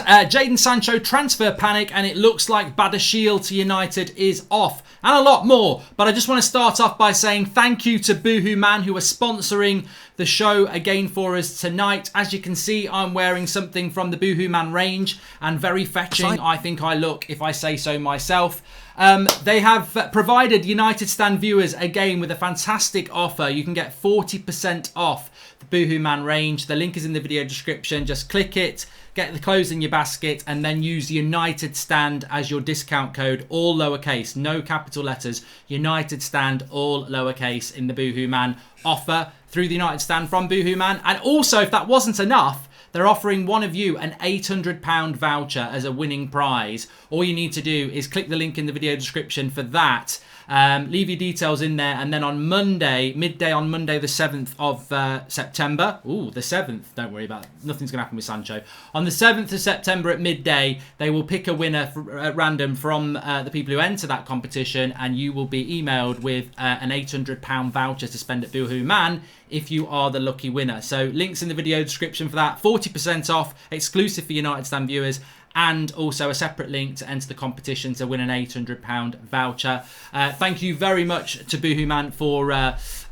Jadon Sancho transfer panic, and it looks like Badiashile to United is off, and a lot more. But I just want to start off by saying thank you to Boohoo Man, who are sponsoring the show again for us tonight. As you can see, I'm wearing something from the Boohoo Man range, and very fetching I think I look, if I say so myself. They have provided United Stand viewers again with a fantastic offer. You can get 40% off the Boohoo Man range. The link is in the video description. Just click it, get the clothes in your basket, and then use United Stand as your discount code, all lowercase, no capital letters. United Stand, all lowercase, in the Boohoo Man offer through the United Stand from Boohoo Man. And also, if that wasn't enough, they're offering one of you an £800 voucher as a winning prize. All you need to do is click the link in the video description for that. Leave your details in there, and then on Monday, midday on Monday the 7th of September, the 7th, don't worry about it, nothing's going to happen with Sancho. On the 7th of September at midday, they will pick a winner at random from the people who enter that competition, and you will be emailed with an £800 voucher to spend at Boohoo Man if you are the lucky winner. So links in the video description for that. 40% off, exclusive for United Stand viewers, and also a separate link to enter the competition to win an £800 voucher. Thank you very much to Boohoo Man for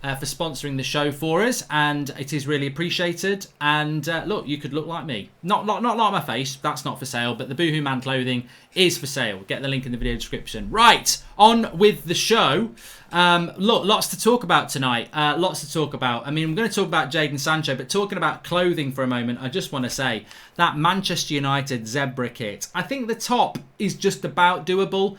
sponsoring the show for us, and it is really appreciated. And look, you could look like me. Not like my face, that's not for sale, but the Boohoo Man clothing is for sale. Get the link in the video description. Right, on with the show. Look, lots to talk about tonight. Lots to talk about. I mean, I'm going to talk about Jadon Sancho, but talking about clothing for a moment, I just want to say that Manchester United zebra kit, I think the top is just about doable.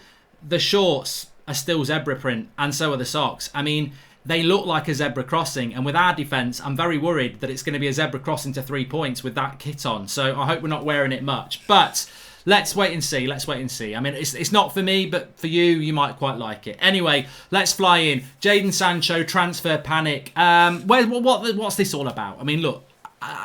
The shorts are still zebra print, and so are the socks. I mean, they look like a zebra crossing, and with our defence, I'm very worried that it's going to be a zebra crossing to 3 points with that kit on. So I hope we're not wearing it much. But let's wait and see. Let's wait and see. I mean, it's not for me, but for you, you might quite like it. Anyway, let's fly in. Jadon Sancho, transfer panic. What's this all about? I mean, look,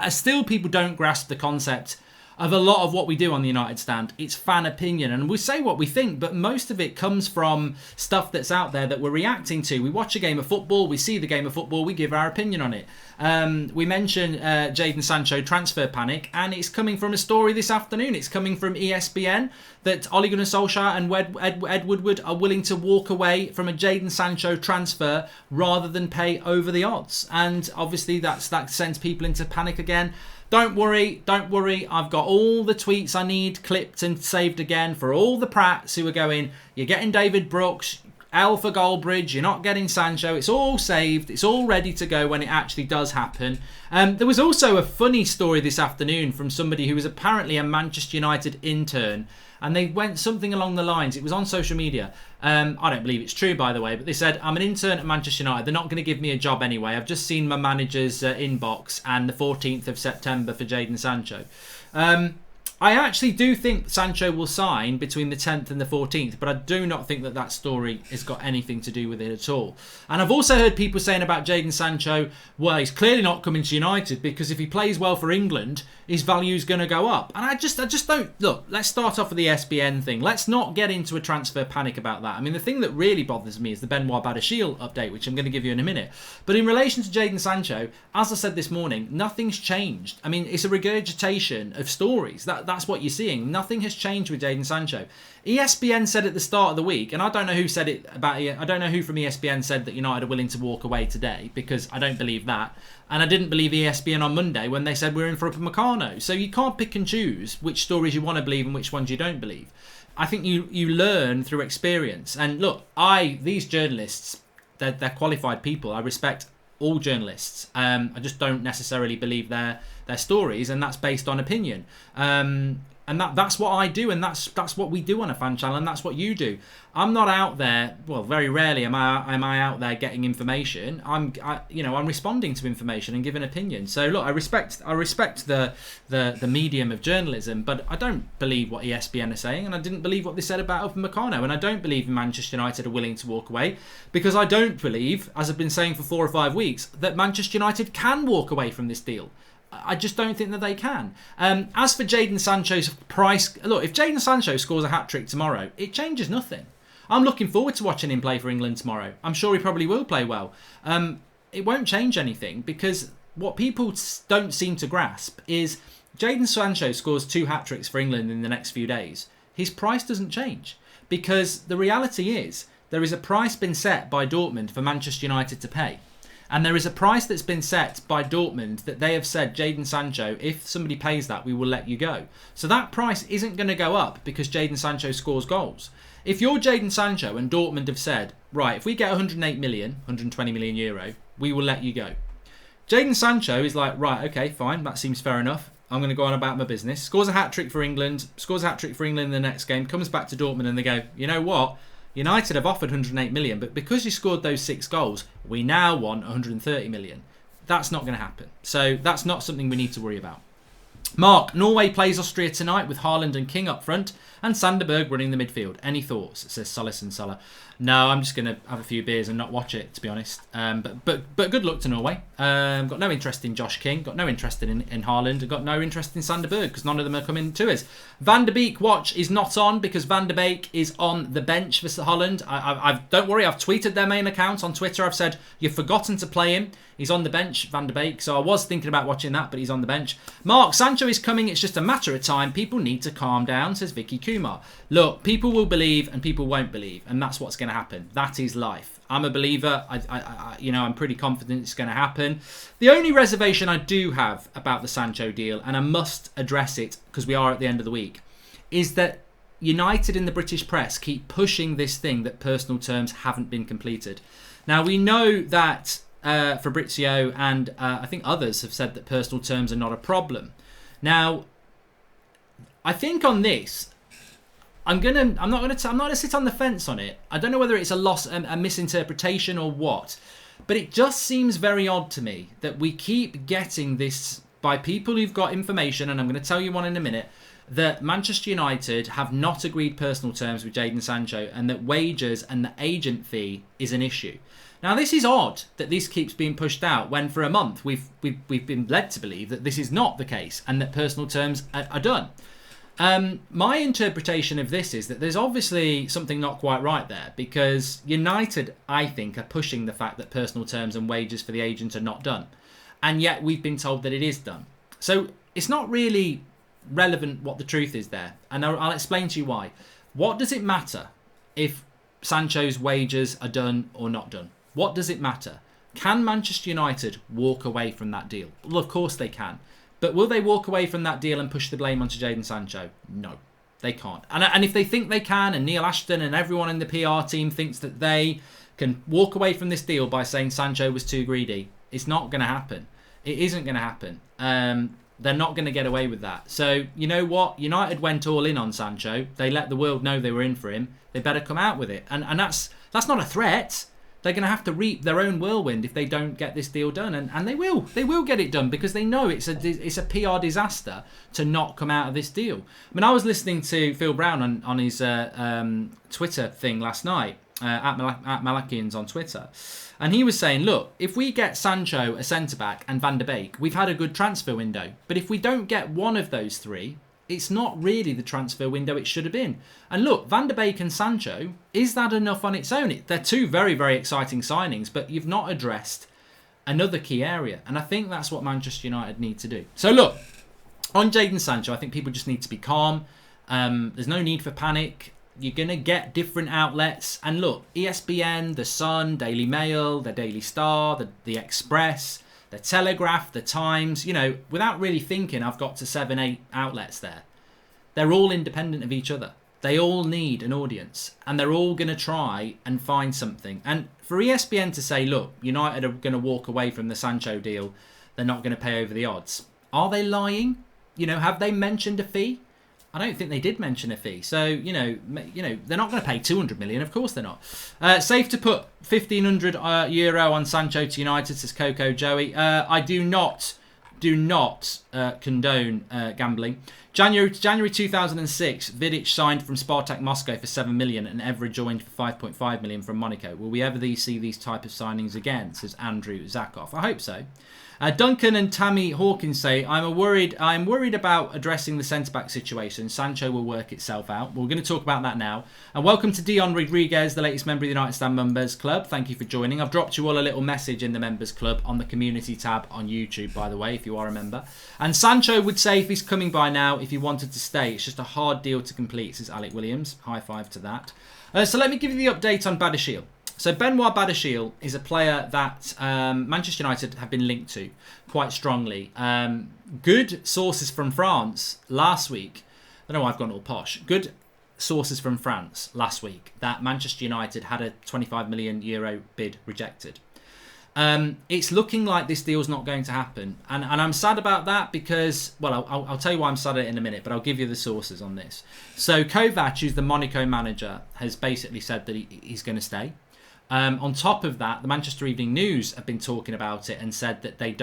still people don't grasp the concept of a lot of what we do on the United Stand. It's fan opinion, and we say what we think, but most of it comes from stuff that's out there that we're reacting to. We watch a game of football, we see the game of football, we give our opinion on it. We mentioned Jadon Sancho transfer panic, and it's coming from a story this afternoon. It's coming from ESPN that Ole Gunnar Solskjaer and Ed Woodward are willing to walk away from a Jadon Sancho transfer rather than pay over the odds. And obviously that sends people into panic again. Don't worry. I've got all the tweets I need clipped and saved again for all the prats who are going, you're getting David Brooks, L for Goldbridge, you're not getting Sancho. It's all saved. It's all ready to go when it actually does happen. There was also a funny story this afternoon from somebody who was apparently a Manchester United intern, and they went something along the lines, it was on social media. I don't believe it's true, by the way, but they said, I'm an intern at Manchester United. They're not going to give me a job anyway. I've just seen my manager's inbox and the 14th of September for Jadon Sancho. I actually do think Sancho will sign between the 10th and the 14th, but I do not think that story has got anything to do with it at all. And I've also heard people saying about Jadon Sancho, well, he's clearly not coming to United because if he plays well for England, his value's going to go up. And I just don't... Look, let's start off with the ESPN thing. Let's not get into a transfer panic about that. I mean, the thing that really bothers me is the Benoit Badiashile update, which I'm going to give you in a minute. But in relation to Jadon Sancho, as I said this morning, nothing's changed. I mean, it's a regurgitation of stories. That's what you're seeing. Nothing has changed with Jadon Sancho. ESPN said at the start of the week, and I don't know who said it about it. I don't know who from ESPN said that United are willing to walk away today, because I don't believe that. And I didn't believe ESPN on Monday when they said we're in for Upamecano. So you can't pick and choose which stories you want to believe and which ones you don't believe. I think you learn through experience. And look, these journalists, they're qualified people. I respect all journalists. I just don't necessarily believe their stories, and that's based on opinion. And that's what I do, and that's what we do on a fan channel, and that's what you do. I'm not out there. Well, very rarely am I out there getting information. I'm responding to information and giving opinion. So look, I respect the medium of journalism, but I don't believe what ESPN are saying, and I didn't believe what they said about Upamecano, and I don't believe Manchester United are willing to walk away, because I don't believe, as I've been saying for 4 or 5 weeks, that Manchester United can walk away from this deal. I just don't think that they can. As for Jadon Sancho's price, look, if Jadon Sancho scores a hat-trick tomorrow, it changes nothing. I'm looking forward to watching him play for England tomorrow. I'm sure he probably will play well. It won't change anything, because what people don't seem to grasp is Jadon Sancho scores 2 hat-tricks for England in the next few days, his price doesn't change. Because the reality is, there is a price been set by Dortmund for Manchester United to pay. And there is a price that's been set by Dortmund that they have said, Jadon Sancho, if somebody pays that, we will let you go. So that price isn't going to go up because Jadon Sancho scores goals. If you're Jadon Sancho and Dortmund have said, right, if we get 108 million, 120 million euro, we will let you go. Jadon Sancho is like, right, okay, fine, that seems fair enough. I'm going to go on about my business. Scores a hat-trick for England, in the next game, comes back to Dortmund and they go, you know what? United have offered 108 million, but because you scored those 6 goals, we now want 130 million. That's not going to happen. So that's not something we need to worry about. Mark, Norway plays Austria tonight with Haaland and King up front and Sanderberg running the midfield. Any thoughts? Says Solis and Sulla. No, I'm just going to have a few beers and not watch it, to be honest. But good luck to Norway. Got no interest in Josh King, got no interest in Haaland, got no interest in Sanderberg because none of them are coming to us. Van der Beek watch is not on because Van der Beek is on the bench for Holland. Don't worry, I've tweeted their main account on Twitter. I've said, you've forgotten to play him. He's on the bench, Van der Beek. So I was thinking about watching that, but he's on the bench. Mark, Sancho is coming. It's just a matter of time. People need to calm down, says Vicky Kumar. Look, people will believe and people won't believe. And that's what's going to happen. That is life. I'm a believer. I'm pretty confident it's going to happen. The only reservation I do have about the Sancho deal, and I must address it because we are at the end of the week, is that United in the British press keep pushing this thing that personal terms haven't been completed. Now, we know that Fabrizio and I think others have said that personal terms are not a problem. Now, I think on this, I'm not gonna sit on the fence on it. I don't know whether it's a misinterpretation or what, but it just seems very odd to me that we keep getting this by people who've got information, and I'm going to tell you one in a minute, that Manchester United have not agreed personal terms with Jadon Sancho and that wages and the agent fee is an issue. Now, this is odd that this keeps being pushed out when for a month we've been led to believe that this is not the case and that personal terms are done. My interpretation of this is that there's obviously something not quite right there because United, I think, are pushing the fact that personal terms and wages for the agent are not done. And yet we've been told that it is done. So it's not really relevant what the truth is there. And I'll explain to you why. What does it matter if Sancho's wages are done or not done? What does it matter? Can Manchester United walk away from that deal? Well, of course they can. But will they walk away from that deal and push the blame onto Jadon Sancho? No, they can't. And if they think they can, and Neil Ashton and everyone in the PR team thinks that they can walk away from this deal by saying Sancho was too greedy, it's not going to happen. It isn't going to happen. They're not going to get away with that. So, you know what? United went all in on Sancho. They let the world know they were in for him. They better come out with it. And that's not a threat. They're going to have to reap their own whirlwind if they don't get this deal done. And they will. They will get it done because they know it's a PR disaster to not come out of this deal. I mean, I was listening to Phil Brown on his Twitter thing last night, at Malakians on Twitter. And he was saying, look, if we get Sancho, a centre-back, and Van der Beek, we've had a good transfer window. But if we don't get one of those three, it's not really the transfer window it should have been. And look, Van der Beek and Sancho, is that enough on its own? They're two very, very exciting signings, but you've not addressed another key area. And I think that's what Manchester United need to do. So look, on Jadon Sancho, I think people just need to be calm. There's no need for panic. You're going to get different outlets. And look, ESPN, The Sun, Daily Mail, the Daily Star, the Express, the Telegraph, the Times, without really thinking, I've got to 7-8 outlets there. They're all independent of each other. They all need an audience. And they're all going to try and find something. And for ESPN to say, look, United are going to walk away from the Sancho deal. They're not going to pay over the odds. Are they lying? Have they mentioned a fee? I don't think they did mention a fee. So, they're not going to pay 200 million. Of course they're not. Safe to put 1,500 euro on Sancho to United, says Coco Joey. I do not condone gambling. January 2006, Vidic signed from Spartak Moscow for 7 million and Evra joined for 5.5 million from Monaco. Will we ever see these type of signings again, says Andrew Zakov. I hope so. Duncan and Tammy Hawkins say, I'm worried about addressing the centre-back situation. Sancho will work itself out. We're going to talk about that now. And welcome to Dion Rodriguez, the latest member of the United Stand Members Club. Thank you for joining. I've dropped you all a little message in the Members Club on the community tab on YouTube, by the way, if you are a member. And Sancho would say if he's coming by now, if he wanted to stay. It's just a hard deal to complete, says Alec Williams. High five to that. So let me give you the update on Badiashile. So Benoit Badiashile is a player that Manchester United have been linked to quite strongly. Good sources from France last week. I don't know why I've gone all posh. Good sources from France last week that Manchester United had a 25 million euro bid rejected. It's looking like this deal's not going to happen. And I'm sad about that because, well, I'll tell you why I'm sad at it in a minute, but I'll give you the sources on this. So Kovac, who's the Monaco manager, has basically said that he's going to stay. On top of that, the Manchester Evening News have been talking about it and said that they're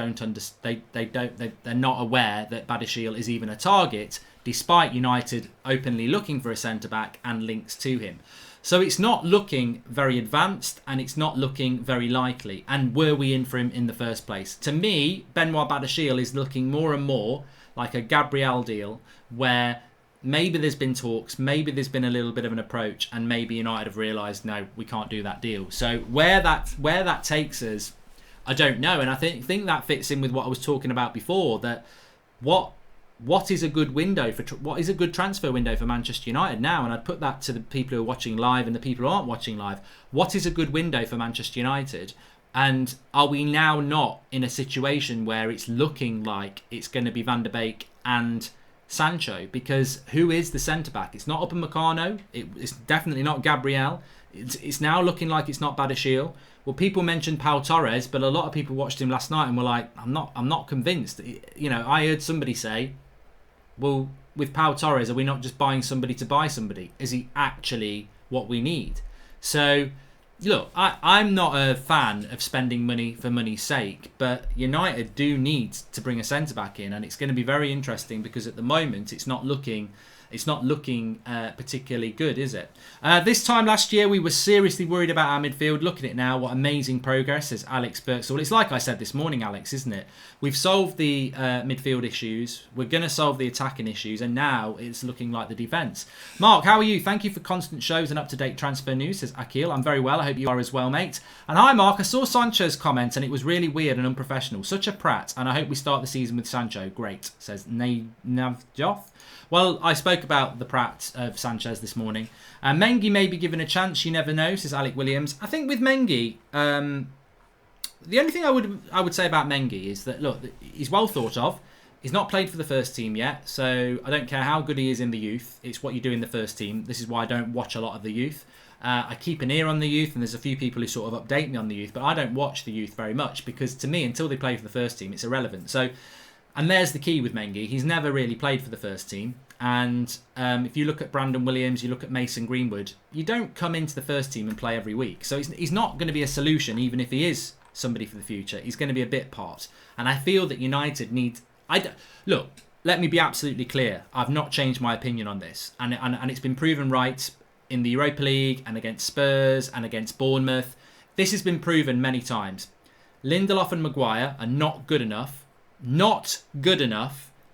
not aware that Badiashile is even a target, despite United openly looking for a centre-back and links to him. So it's not looking very advanced and it's not looking very likely. And were we in for him in the first place? To me, Benoit Badiashile is looking more and more like a Gabriel deal where maybe there's been talks, maybe there's been a little bit of an approach, and maybe United have realised, no, we can't do that deal. So where that takes us, I don't know. And I think that fits in with what I was talking about before, that what is a good window for what is a good transfer window for Manchester United now? And I'd put that to the people who are watching live and the people who aren't watching live. What is a good window for Manchester United? And are we now not in a situation where it's looking like it's going to be Van der Beek and Sancho? Because who is the centre-back? It's not Upamecano. It's definitely not Gabriel. It's now looking like it's not Badiashile. Well, people mentioned Pau Torres, but a lot of people watched him last night and were like, I'm not convinced. You know, I heard somebody say, well, with Pau Torres, are we not just buying somebody to buy somebody? Is he actually what we need? So, look, I'm not a fan of spending money for money's sake, but United do need to bring a centre-back in, and it's going to be very interesting because at the moment it's not looking particularly good, is it? This time last year we were seriously worried about our midfield. Look at it now, what amazing progress, says Alex Birksall. It's like I said this morning, Alex, isn't it? We've solved the midfield issues, we're going to solve the attacking issues, and now it's looking like the defence. Mark, how are you? Thank you for constant shows and up-to-date transfer news, says Akil. I'm very well, I hope you are as well, mate. And hi Mark, I saw Sancho's comment and it was really weird and unprofessional. Such a prat, and I hope we start the season with Sancho. Great, says Navjoth. Well, I spoke about the prat of Sanchez this morning. Mengi may be given a chance, you never know, says Alec Williams. I think with Mengi, the only thing I would say about Mengi is that, look, he's well thought of. He's not played for the first team yet, so I don't care how good he is in the youth. It's what you do in the first team. This is why I don't watch a lot of the youth. I keep an ear on the youth, and there's a few people who sort of update me on the youth, but I don't watch the youth very much because, to me, until they play for the first team, it's irrelevant. So, and there's the key with Mengi. He's never really played for the first team. And if you look at Brandon Williams, you look at Mason Greenwood, you don't come into the first team and play every week. So he's not going to be a solution, even if he is somebody for the future. He's going to be a bit part. And I feel that United need... Look, let me be absolutely clear. I've not changed my opinion on this. And it's been proven right in the Europa League and against Spurs and against Bournemouth. This has been proven many times. Lindelof and Maguire are not good enough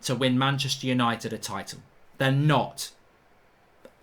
to win Manchester United a title. They're not.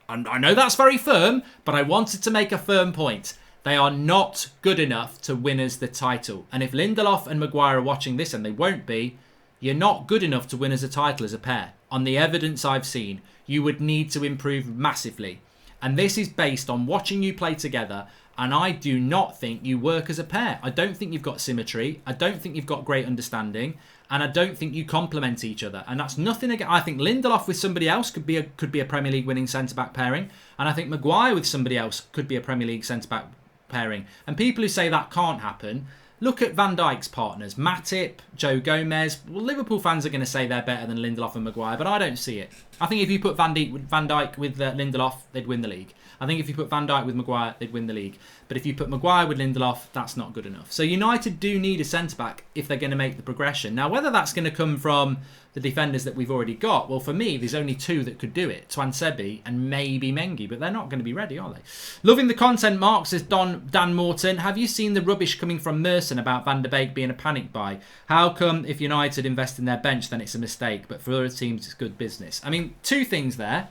And I know that's very firm, but I wanted to make a firm point. They are not good enough to win us the title. And if Lindelof and Maguire are watching this, and they won't be, you're not good enough to win us a title as a pair. On the evidence I've seen, you would need to improve massively. And this is based on watching you play together, and I do not think you work as a pair. I don't think you've got symmetry. I don't think you've got great understanding. And I don't think you complement each other. And that's nothing against... I think Lindelof with somebody else could be a Premier League winning centre-back pairing. And I think Maguire with somebody else could be a Premier League centre-back pairing. And people who say that can't happen, look at Van Dijk's partners. Matip, Joe Gomez. Well, Liverpool fans are going to say they're better than Lindelof and Maguire, but I don't see it. I think if you put Van Dijk with Lindelof, they'd win the league. I think if you put Van Dijk with Maguire, they'd win the league. But if you put Maguire with Lindelof, that's not good enough. So United do need a centre-back if they're going to make the progression. Now, whether that's going to come from the defenders that we've already got, well, for me, there's only two that could do it. Twansebi and maybe Mengi, but they're not going to be ready, are they? Loving the content, Mark, says Dan Morton. Have you seen the rubbish coming from Merson about Van der Beek being a panic buy? How come if United invest in their bench, then it's a mistake, but for other teams, it's good business? I mean, two things there.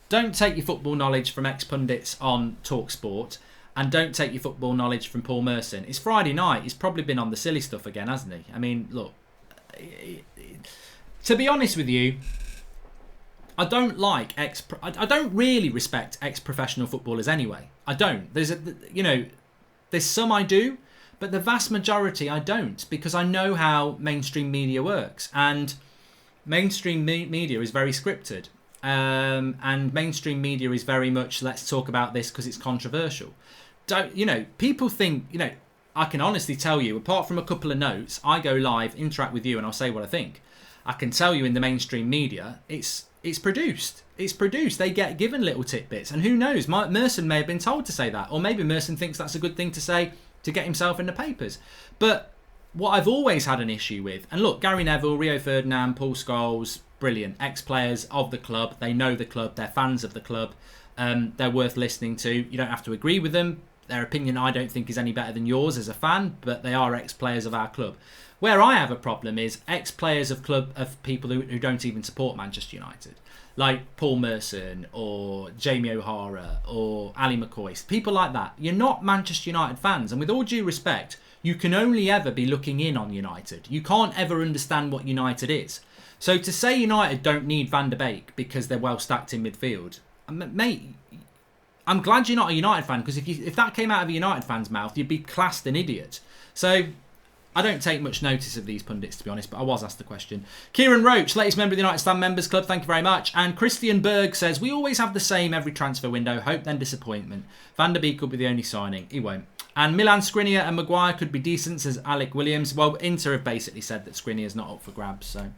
Don't take your football knowledge from ex-pundits on TalkSport, and don't take your football knowledge from Paul Merson. It's Friday night. He's probably been on the silly stuff again, hasn't he? I mean, look, to be honest with you, I don't really respect ex-professional footballers anyway. I don't. There's some I do, but the vast majority I don't, because I know how mainstream media works, and mainstream media is very scripted. And mainstream media is very much, let's talk about this because it's controversial. People think, I can honestly tell you, apart from a couple of notes, I go live, interact with you, and I'll say what I think. I can tell you in the mainstream media, it's produced. It's produced. They get given little tidbits, and who knows? Merson may have been told to say that, or maybe Merson thinks that's a good thing to say to get himself in the papers. But what I've always had an issue with, and look, Gary Neville, Rio Ferdinand, Paul Scholes, brilliant ex-players of the club. They know the club. They're fans of the club. They're worth listening to. You don't have to agree with them. Their opinion, I don't think, is any better than yours as a fan, but they are ex-players of our club. Where I have a problem is ex-players of people who don't even support Manchester United, like Paul Merson or Jamie O'Hara or Ali McCoy, people like that. You're not Manchester United fans, and with all due respect, you can only ever be looking in on United. You can't ever understand what United is. So to say United don't need Van der Beek because they're well stacked in midfield, mate, I'm glad you're not a United fan, because if that came out of a United fan's mouth, you'd be classed an idiot. So I don't take much notice of these pundits, to be honest, but I was asked the question. Kieran Roach, latest member of the United Stand Members Club, thank you very much. And Christian Berg says, we always have the same every transfer window, hope then disappointment. Van der Beek could be the only signing. He won't. And Milan Skriniar and Maguire could be decent, says Alec Williams. Well, Inter have basically said that Skriniar's not up for grabs, so...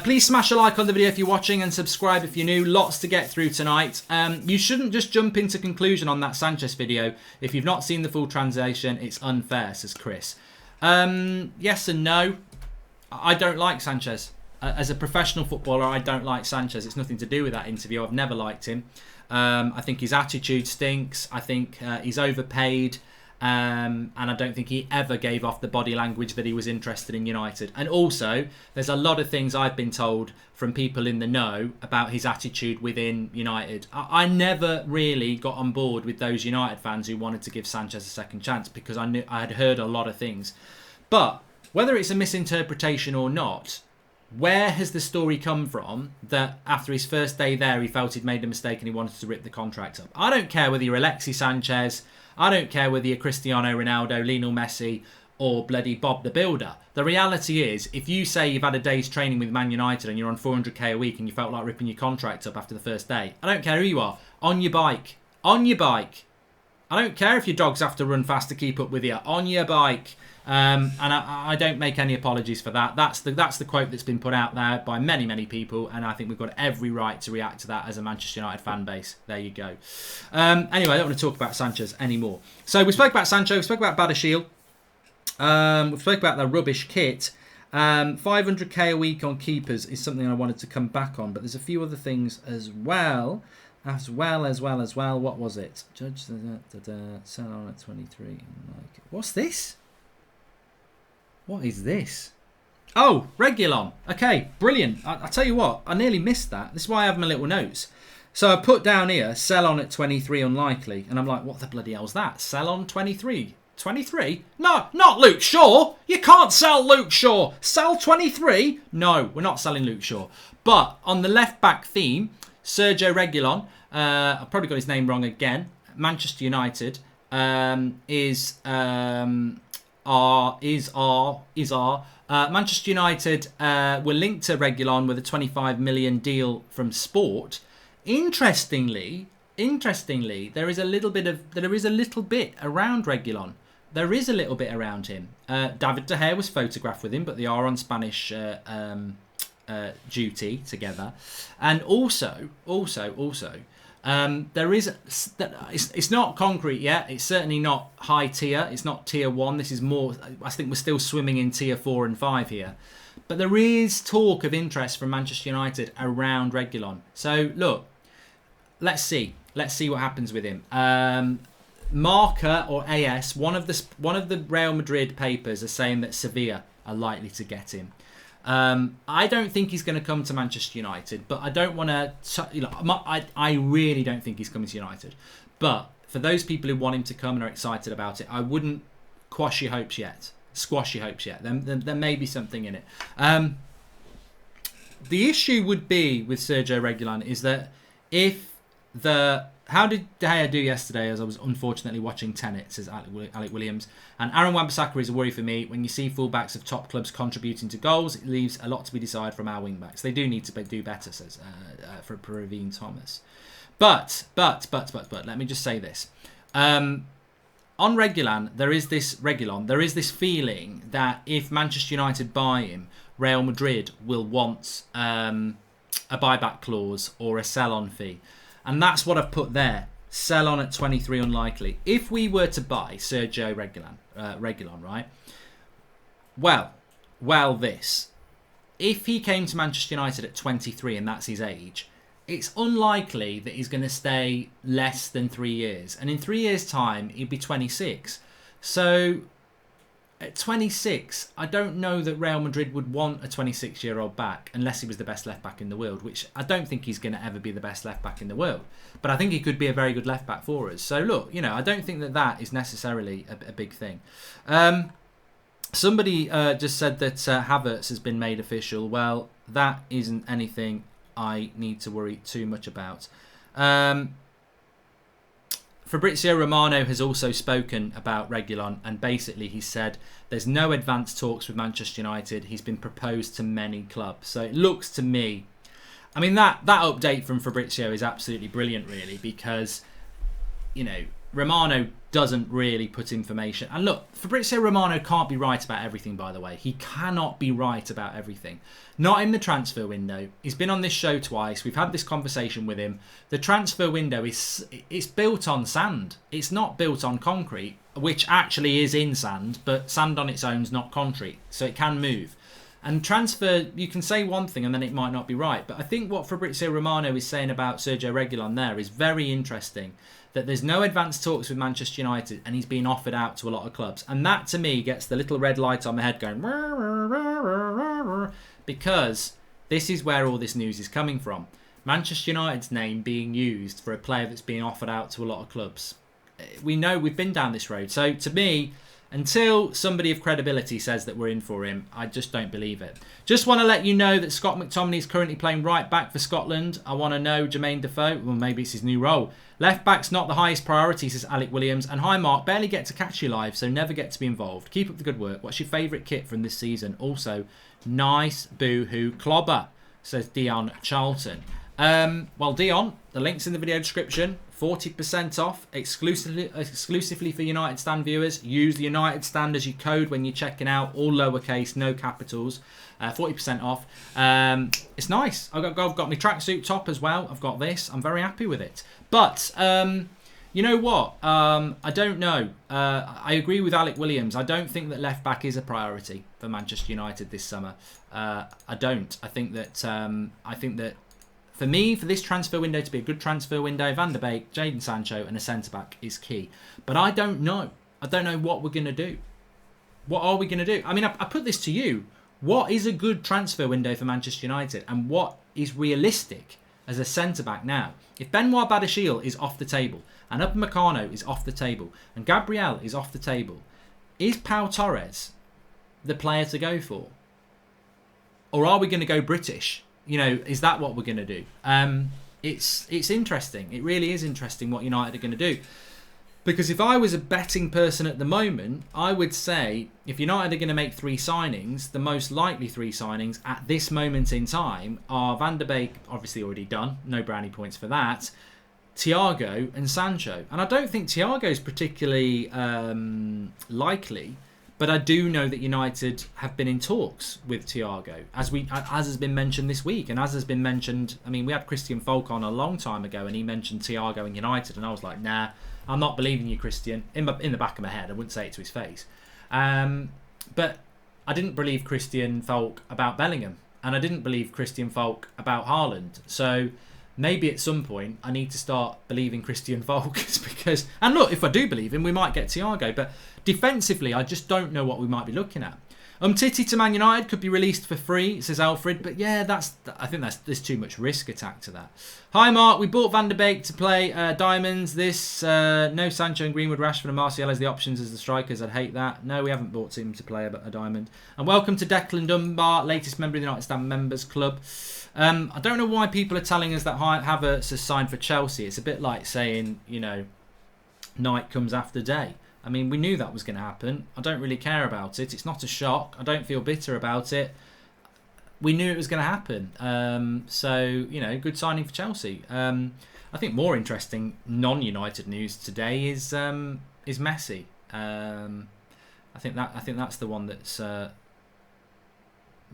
please smash a like on the video if you're watching, and subscribe if you're new. Lots to get through tonight. You shouldn't just jump into conclusion on that Sanchez video. If you've not seen the full translation, it's unfair, says Chris. Yes and no. I don't like Sanchez. As a professional footballer, I don't like Sanchez. It's nothing to do with that interview. I've never liked him. I think his attitude stinks. I think he's overpaid. And I don't think he ever gave off the body language that he was interested in United. And also, there's a lot of things I've been told from people in the know about his attitude within United. I never really got on board with those United fans who wanted to give Sanchez a second chance, because I had heard a lot of things. But whether it's a misinterpretation or not, where has the story come from that after his first day there he felt he'd made a mistake and he wanted to rip the contract up? I don't care whether you're Alexis Sanchez, I don't care whether you're Cristiano Ronaldo, Lionel Messi, or bloody Bob the Builder. The reality is, if you say you've had a day's training with Man United and you're on 400k a week and you felt like ripping your contract up after the first day, I don't care who you are, on your bike. On your bike. I don't care if your dogs have to run fast to keep up with you. On your bike. And I don't make any apologies for that. That's the quote that's been put out there by many, many people, and I think we've got every right to react to that as a Manchester United fan base. There you go. Anyway, I don't want to talk about Sanchez anymore. So we spoke about Sancho, we spoke about Badiashile, we spoke about the rubbish kit. 500k a week on keepers is something I wanted to come back on, but there's a few other things as well. What was it? Judge sell on at 23. What's this? What is this? Oh, Regulon. Okay, brilliant. I tell you what, I nearly missed that. This is why I have my little notes. So I put down here, sell on at 23 unlikely. And I'm like, what the bloody hell's that? Sell on 23. 23? No, not Luke Shaw. You can't sell Luke Shaw. Sell 23? No, we're not selling Luke Shaw. But on the left back theme, Sergio Regulon, I've probably got his name wrong again, Manchester United, Manchester United were linked to Regulon with a 25 million deal from Sport. Interestingly, there is a little bit around Regulon. There is a little bit around him. David De Gea was photographed with him, but they are on Spanish duty together. And also, there is, it's not concrete yet. It's certainly not high tier. It's not tier 1. This is more, I think we're still swimming in tier 4 and 5 here. But there is talk of interest from Manchester United around Reguilon. So look, let's see what happens with him. Marca or AS, one of the Real Madrid papers are saying that Sevilla are likely to get him. I don't think he's going to come to Manchester United, but I don't want to. I really don't think he's coming to United. But for those people who want him to come and are excited about it, I wouldn't squash your hopes yet. There may be something in it. The issue would be with Sergio Reguilon is that how did De Gea do yesterday, as I was unfortunately watching Tenet, says Alec Williams. And Aaron Wan-Bissaka is a worry for me. When you see fullbacks of top clubs contributing to goals, it leaves a lot to be desired from our wingbacks. They do need to do better, says for Ravine Thomas. But, let me just say this. On Reguilon, there is this feeling that if Manchester United buy him, Real Madrid will want a buyback clause or a sell-on fee. And that's what I've put there. Sell on at 23 unlikely. If we were to buy Sergio Reguilon, right? Well, this. If he came to Manchester United at 23 and that's his age, it's unlikely that he's going to stay less than 3 years. And in 3 years' time, he'd be 26. So at 26, I don't know that Real Madrid would want a 26-year-old back unless he was the best left-back in the world, which I don't think he's going to ever be the best left-back in the world. But I think he could be a very good left-back for us. So look, I don't think that is necessarily a big thing. Somebody just said that Havertz has been made official. Well, that isn't anything I need to worry too much about. Fabrizio Romano has also spoken about Reguilon, and basically he said there's no advanced talks with Manchester United. He's been proposed to many clubs. So it looks to me, I mean, that update from Fabrizio is absolutely brilliant, really, because, Romano doesn't really put information. And look, Fabrizio Romano can't be right about everything, by the way. He cannot be right about everything. Not in the transfer window. He's been on this show twice. We've had this conversation with him. The transfer window it's built on sand. It's not built on concrete, which actually is in sand, but sand on its own is not concrete, so it can move. And transfer, you can say one thing and then it might not be right. But I think what Fabrizio Romano is saying about Sergio Reguilon there is very interesting. That there's no advanced talks with Manchester United and he's been offered out to a lot of clubs. And that, to me, gets the little red light on my head going... Because this is where all this news is coming from. Manchester United's name being used for a player that's being offered out to a lot of clubs. We know we've been down this road. So, to me... Until somebody of credibility says that we're in for him, I just don't believe it. Just want to let you know that Scott McTominay is currently playing right back for Scotland. I want to know Jermaine Defoe. Well, maybe it's his new role. Left back's not the highest priority, says Alec Williams. And hi, Mark. Barely get to catch you live, so never get to be involved. Keep up the good work. What's your favourite kit from this season? Also, nice boo-hoo clobber, says Dion Charlton. Well, Dion, the link's in the video description. 40% off exclusively for United Stand viewers. Use the United Stand as your code when you're checking out. All lowercase, no capitals. 40% off. It's nice. I've got my tracksuit top as well. I've got this. I'm very happy with it. But you know what? I don't know. I agree with Alec Williams. I don't think that left back is a priority for Manchester United this summer. I don't. I think that. For me, for this transfer window to be a good transfer window, Van der Beek, Jadon Sancho and a centre-back is key. But I don't know. I don't know what we're going to do. What are we going to do? I mean, I put this to you. What is a good transfer window for Manchester United? And what is realistic as a centre-back now? If Benoit Badiashile is off the table, and Upamecano is off the table, and Gabriel is off the table, is Pau Torres the player to go for? Or are we going to go British? Is that what we're going to do? It's interesting. It really is interesting what United are going to do. Because if I was a betting person at the moment, I would say if United are going to make 3 signings, the most likely 3 signings at this moment in time are Van der Beek, obviously already done, no brownie points for that, Thiago and Sancho. And I don't think Thiago's particularly likely, But I do know that United have been in talks with Thiago, as has been mentioned this week, and as has been mentioned. I mean, we had Christian Falk on a long time ago, and he mentioned Thiago and United, and I was like, nah, I'm not believing you, Christian. In the back of my head, I wouldn't say it to his face, but I didn't believe Christian Falk about Bellingham, and I didn't believe Christian Falk about Haaland. So maybe at some point I need to start believing Christian Falk, because, and look, if I do believe him, we might get Thiago, but defensively, I just don't know what we might be looking at. Titi to Man United could be released for free, says Alfred, but yeah, I think there's too much risk attack to that. Hi Mark, we bought Van der Beek to play diamonds. No Sancho and Greenwood, Rashford and Martial as the options as the strikers. I'd hate that. No, we haven't bought him to play a diamond. And welcome to Declan Dunbar, latest member of the United Stand Members Club. I don't know why people are telling us that Havertz has signed for Chelsea. It's a bit like saying, night comes after day. I mean, we knew that was going to happen. I don't really care about it. It's not a shock. I don't feel bitter about it. We knew it was going to happen. So, good signing for Chelsea. I think more interesting non-United news today is Messi. I think that's the one that's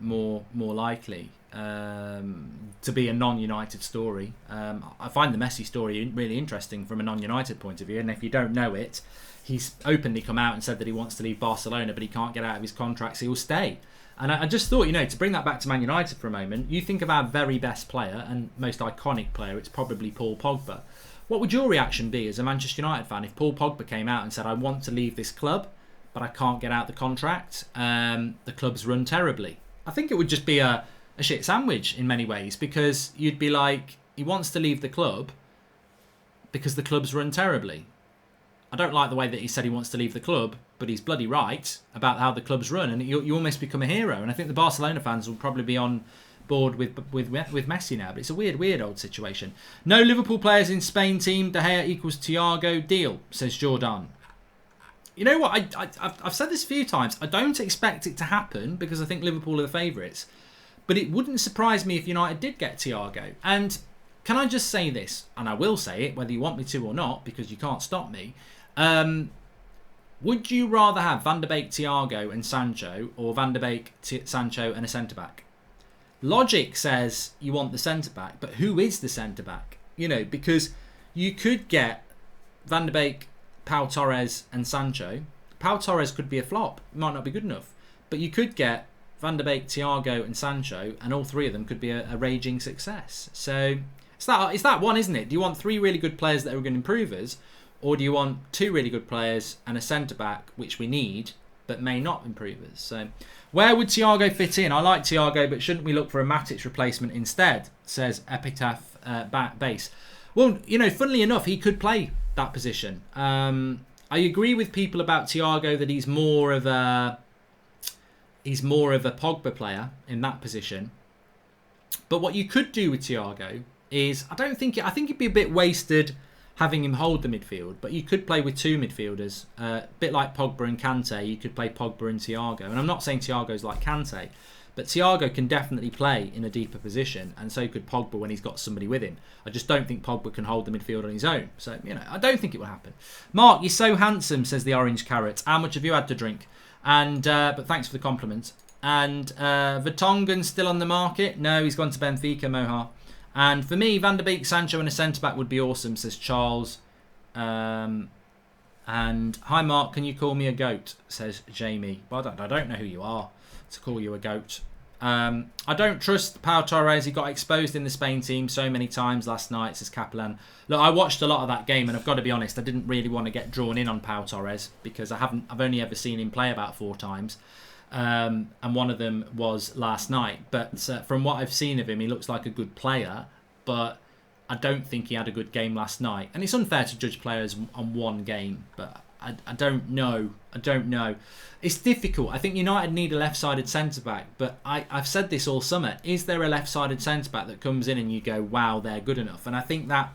more likely to be a non-United story. I find the Messi story really interesting from a non-United point of view, and if you don't know it, he's openly come out and said that he wants to leave Barcelona, but he can't get out of his contract, so he will stay. And I just thought, to bring that back to Man United for a moment, you think of our very best player and most iconic player, it's probably Paul Pogba. What would your reaction be as a Manchester United fan if Paul Pogba came out and said, I want to leave this club, but I can't get out the contract? The club's run terribly. I think it would just be a shit sandwich in many ways, because you'd be like, he wants to leave the club because the club's run terribly. I don't like the way that he said he wants to leave the club, but he's bloody right about how the club's run, and you almost become a hero. And I think the Barcelona fans will probably be on board with Messi now, but it's a weird old situation. No Liverpool players in Spain team. De Gea equals Thiago deal, says Jordan. You know what? I've said this a few times. I don't expect it to happen because I think Liverpool are the favourites, but it wouldn't surprise me if United did get Thiago. And can I just say this, and I will say it whether you want me to or not, because you can't stop me. Would you rather have Van der Beek, Thiago and Sancho, or Van der Beek, Sancho and a centre-back? Logic says you want the centre-back, but who is the centre-back? Because you could get Van der Beek, Pau Torres and Sancho. Pau Torres could be a flop. It might not be good enough. But you could get Van der Beek, Thiago and Sancho, and all three of them could be a raging success. So it's that one, isn't it? Do you want three really good players that are going to improve us? Or do you want two really good players and a centre-back, which we need, but may not improve us? So where would Thiago fit in? I like Thiago, but shouldn't we look for a Matic replacement instead, says Epitaph Base. Well, funnily enough, he could play that position. I agree with people about Thiago that he's more of a Pogba player in that position. But what you could do with Thiago is, I think it'd be a bit wasted having him hold the midfield, but you could play with two midfielders, a bit like Pogba and Kante. You could play Pogba and Thiago, and I'm not saying Thiago's like Kante, but Thiago can definitely play in a deeper position, and so could Pogba when he's got somebody with him. I just don't think Pogba can hold the midfield on his own, so I don't think it will happen. Mark, you're so handsome, says the Orange Carrot. How much have you had to drink? And but thanks for the compliment. And Vertonghen's still on the market? No, he's gone to Benfica, Mohar. And for me, Van der Beek, Sancho and a centre-back would be awesome, says Charles. And hi Mark, can you call me a goat, says Jamie. Well, I don't know who you are to call you a goat. I don't trust Pau Torres. He got exposed in the Spain team so many times last night, says Capellan. Look, I watched a lot of that game, and I've got to be honest, I didn't really want to get drawn in on Pau Torres because I've only ever seen him play about 4 times. And one of them was last night. But from what I've seen of him, he looks like a good player. But I don't think he had a good game last night. And it's unfair to judge players on one game. But I don't know. It's difficult. I think United need a left-sided centre-back. But I've said this all summer. Is there a left-sided centre-back that comes in and you go, wow, they're good enough? And I think that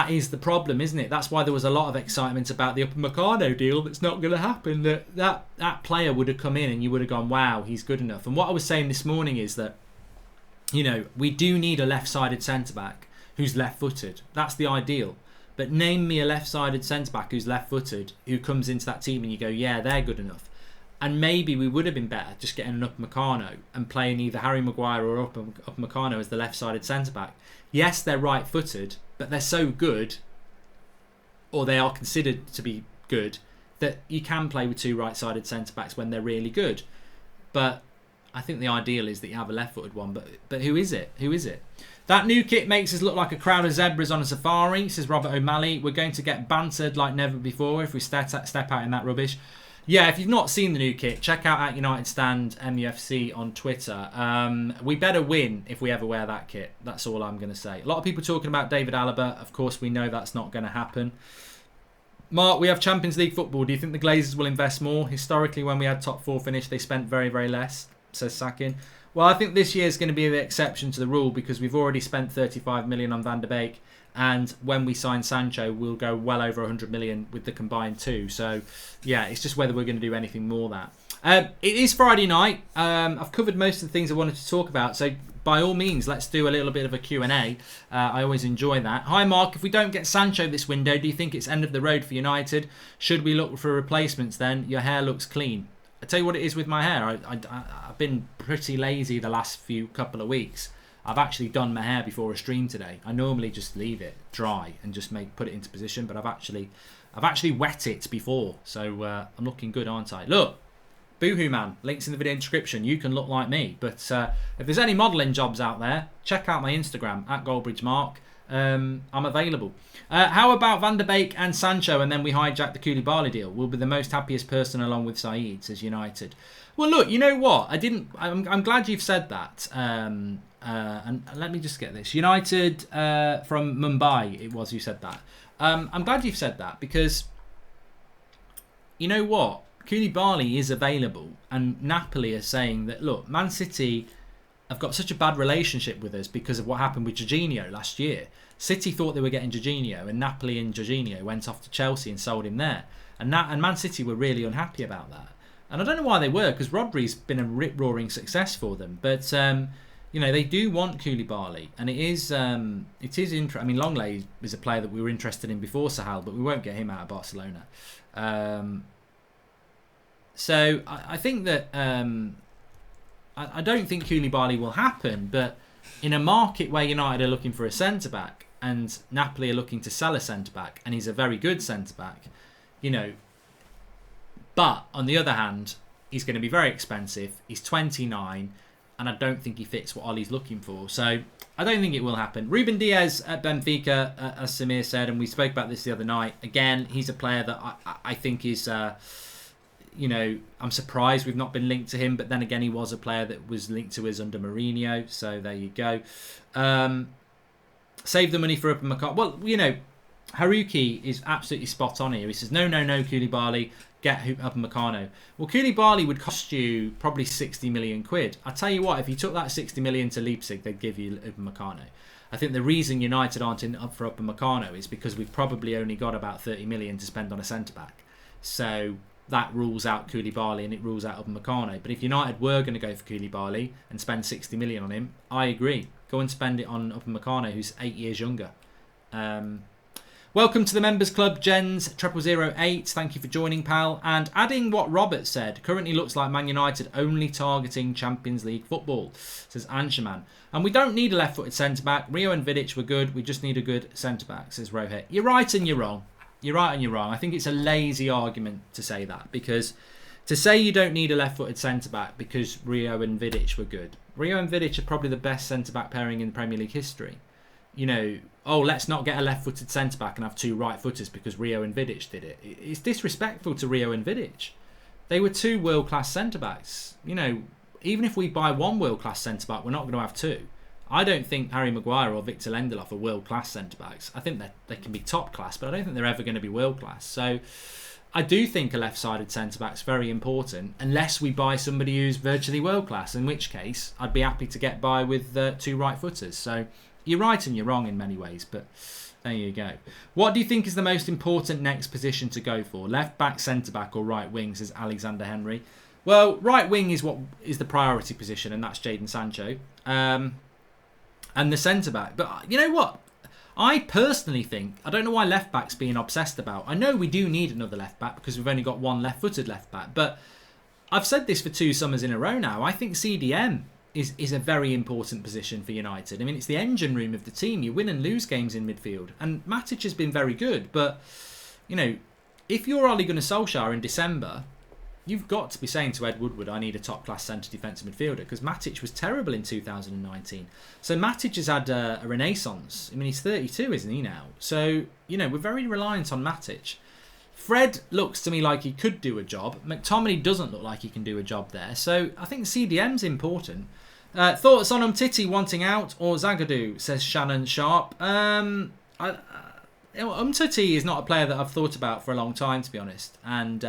is the problem, isn't it? That's why there was a lot of excitement about the Upamecano deal that's not going to happen. That player would have come in and you would have gone, wow, he's good enough. And what I was saying this morning is that, we do need a left-sided centre-back who's left-footed. That's the ideal. But name me a left-sided centre-back who's left-footed who comes into that team and you go, yeah, they're good enough. And maybe we would have been better just getting an Upamecano and playing either Harry Maguire or Upamecano as the left-sided centre-back. Yes, they're right-footed, but they're so good, or they are considered to be good, that you can play with two right-sided centre-backs when they're really good. But I think the ideal is that you have a left-footed one. But who is it? Who is it? That new kit makes us look like a crowd of zebras on a safari, says Robert O'Malley. We're going to get bantered like never before if we step out in that rubbish. Yeah, if you've not seen the new kit, check out at United Stand MUFC on Twitter. We better win if we ever wear that kit. That's all I'm going to say. A lot of people talking about David Alaba. Of course, we know that's not going to happen. Mark, we have Champions League football. Do you think the Glazers will invest more? Historically, when we had top four finish, they spent very, very less, says Sakin. Well, I think this year is going to be the exception to the rule because we've already spent 35 million on Van der Beek. And when we sign Sancho, we'll go well over 100 million with the combined two. So, yeah, it's just whether we're going to do anything more that. It is Friday night. I've covered most of the things I wanted to talk about. So, by all means, let's do a little bit of a Q&A. I always enjoy that. Hi, Mark. If we don't get Sancho this window, do you think it's end of the road for United? Should we look for replacements then? Your hair looks clean. I tell you what it is with my hair. I've been pretty lazy the last couple of weeks. I've actually done my hair before a stream today. I normally just leave it dry and just put it into position, but I've actually wet it before, so I'm looking good, aren't I? Look, Boohoo Man, links in the video description. You can look like me, but if there's any modelling jobs out there, check out my Instagram at GoldbridgeMark. I'm available. How about Van der Beek and Sancho, and then we hijack the Koulibaly deal? We'll be the most happiest person along with Saeed, says United. Well, look, you know what? I'm glad you've said that. And let me just get this. United from Mumbai, it was, you said that. I'm glad you've said that because you know what? Koulibaly is available, and Napoli are saying that, look, Man City have got such a bad relationship with us because of what happened with Jorginho last year. City thought they were getting Jorginho, and Napoli and Jorginho went off to Chelsea and sold him there. And Man City were really unhappy about that. And I don't know why they were, because Rodri's been a rip-roaring success for them. But you know, they do want Koulibaly, and it is interesting. I mean, Longley is a player that we were interested in before Sahal, but we won't get him out of Barcelona. So I think that I don't think Koulibaly will happen, but in a market where United are looking for a centre-back and Napoli are looking to sell a centre-back, and he's a very good centre-back, you know, but on the other hand, he's going to be very expensive. He's 29, and I don't think he fits what Ollie's looking for. So I don't think it will happen. Ruben Diaz at Benfica, as Samir said, and we spoke about this the other night. Again, he's a player that I think is, you know, I'm surprised we've not been linked to him. But then again, he was a player that was linked to us under Mourinho. So there you go. Save the money for Upamecano. Well, you know, Haruki is absolutely spot on here. He says, no, Koulibaly. Get Upamecano. Well, Koulibaly would cost you probably 60 million quid. I tell you what, if you took that 60 million to Leipzig, they'd give you Upamecano. I think the reason United aren't up for Upamecano is because we've probably only got about 30 million to spend on a centre-back. So that rules out Koulibaly and it rules out Upamecano. But if United were going to go for Koulibaly and spend 60 million on him, I agree. Go and spend it on Upamecano, who's 8 years younger. Welcome to the Members Club, Jens 0008. Thank you for joining, pal. And adding what Robert said, currently looks like Man United only targeting Champions League football, says Anshaman. And we don't need a left-footed centre-back. Rio and Vidic were good. We just need a good centre-back, says Rohit. You're right and you're wrong. You're right and you're wrong. I think it's a lazy argument to say that, because to say you don't need a left-footed centre-back because Rio and Vidic were good. Rio and Vidic are probably the best centre-back pairing in Premier League history. You know, oh, let's not get a left-footed centre-back and have two right-footers because Rio and Vidic did it. It's disrespectful to Rio and Vidic. They were two world-class centre-backs. You know, even if we buy one world-class centre-back, we're not going to have two. I don't think Harry Maguire or Victor Lindelof are world-class centre-backs. I think they can be top-class, but I don't think they're ever going to be world-class. So I do think a left-sided centre-back's very important, unless we buy somebody who's virtually world-class, in which case I'd be happy to get by with two right-footers. So you're right and you're wrong in many ways, but there you go. What do you think is the most important next position to go for? Left back, centre back, or right wing, says Alexander Henry. Well, right wing is what is the priority position, and that's Jadon Sancho. And the centre back. But you know what? I personally think, I don't know why left back's being obsessed about. I know we do need another left back because we've only got one left footed left back, but I've said this for 2 summers in a row now. I think CDM is a very important position for United. I mean, it's the engine room of the team. You win and lose games in midfield. And Matic has been very good. But, you know, if you're Ole Gunnar Solskjaer in December, you've got to be saying to Ed Woodward, I need a top-class centre defensive midfielder, because Matic was terrible in 2019. So Matic has had a renaissance. I mean, he's 32, isn't he now? So, you know, we're very reliant on Matic. Fred looks to me like he could do a job. McTominay doesn't look like he can do a job there. So I think CDM's important. Thoughts on Umtiti wanting out or Zagadou, says Shannon Sharp. Umtiti is not a player that I've thought about for a long time, to be honest. And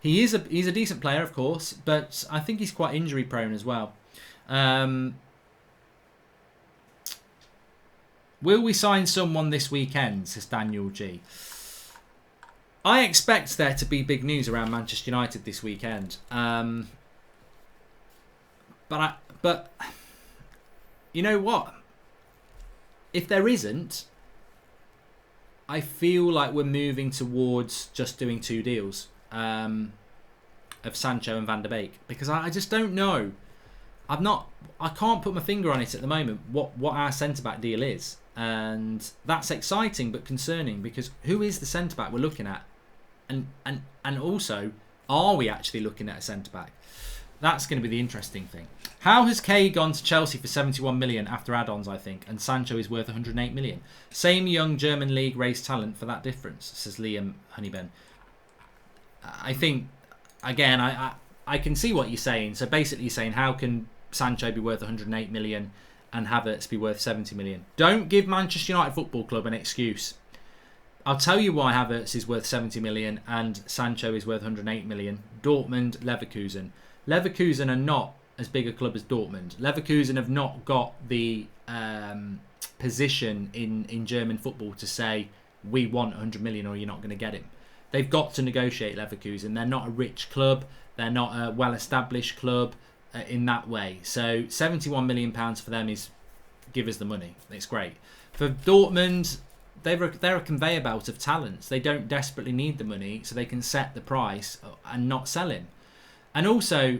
he's a decent player, of course, but I think he's quite injury prone as well. Will we sign someone this weekend, says Daniel G. I expect there to be big news around Manchester United this weekend. But you know what? If there isn't, I feel like we're moving towards just doing 2 deals of Sancho and Van der Beek, because I just don't know. I can't put my finger on it at the moment what our centre-back deal is. And that's exciting but concerning, because who is the centre-back we're looking at? And also, are we actually looking at a centre-back? That's going to be the interesting thing. How has Kay gone to Chelsea for 71 million after add-ons, I think, and Sancho is worth 108 million? Same young German league race talent for that difference, says Liam Honeyben. I think, again, I can see what you're saying. So basically you're saying, how can Sancho be worth 108 million and Havertz be worth 70 million? Don't give Manchester United Football Club an excuse. I'll tell you why Havertz is worth 70 million and Sancho is worth 108 million. Dortmund, Leverkusen. Leverkusen are not as big a club as Dortmund. Leverkusen have not got the position in German football to say, we want 100 million or you're not going to get him. They've got to negotiate Leverkusen. They're not a rich club. They're not a well-established club in that way. So £71 million for them is give us the money. It's great. For Dortmund, they're a conveyor belt of talents. They don't desperately need the money, so they can set the price and not sell him. And also,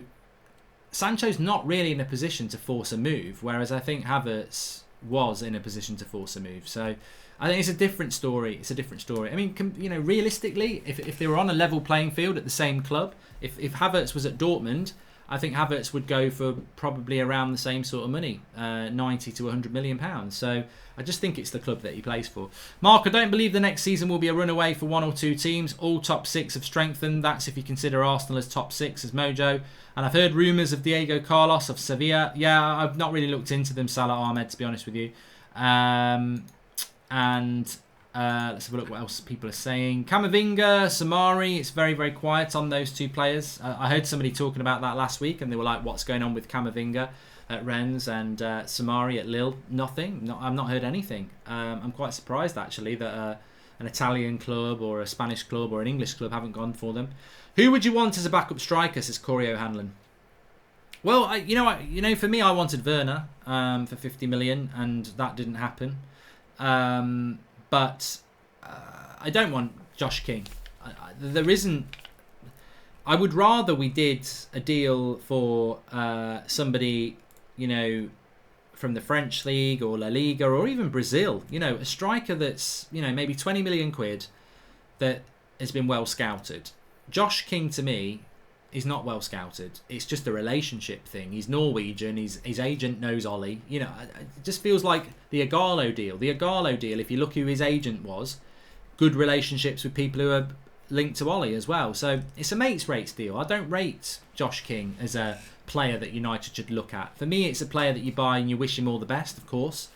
Sancho's not really in a position to force a move, whereas I think Havertz was in a position to force a move. So I think it's a different story. It's a different story. I mean, you know, realistically, if they were on a level playing field at the same club, if Havertz was at Dortmund, I think Havertz would go for probably around the same sort of money, 90 to 100 million pounds. So I just think it's the club that he plays for. Mark, I don't believe the next season will be a runaway for 1 or 2 teams. All top 6 have strengthened. That's if you consider Arsenal as top 6 as Mojo. And I've heard rumours of Diego Carlos of Sevilla. Yeah, I've not really looked into them, Salah Ahmed, to be honest with you. Let's have a look what else people are saying. Camavinga, Samari, it's very, very quiet on those 2 players. I heard somebody talking about that last week and they were like, what's going on with Camavinga at Rennes and Samari at Lille? Nothing. I've not heard anything. I'm quite surprised actually that an Italian club or a Spanish club or an English club haven't gone for them. Who would you want as a backup striker, says Corey O'Hanlon? Well, for me, I wanted Werner for 50 million and that didn't happen. But I don't want Josh King. There isn't. I would rather we did a deal for somebody, you know, from the French league or La Liga or even Brazil. You know, a striker that's, you know, maybe 20 million quid that has been well scouted. Josh King to me is not well scouted. It's just a relationship thing. He's Norwegian. His agent knows Ollie. You know, it just feels like the Ighalo deal. The Ighalo deal, if you look who his agent was, good relationships with people who are linked to Ollie as well. So it's a mates rates deal. I don't rate Josh King as a player that United should look at. For me, it's a player that you buy and you wish him all the best, of course.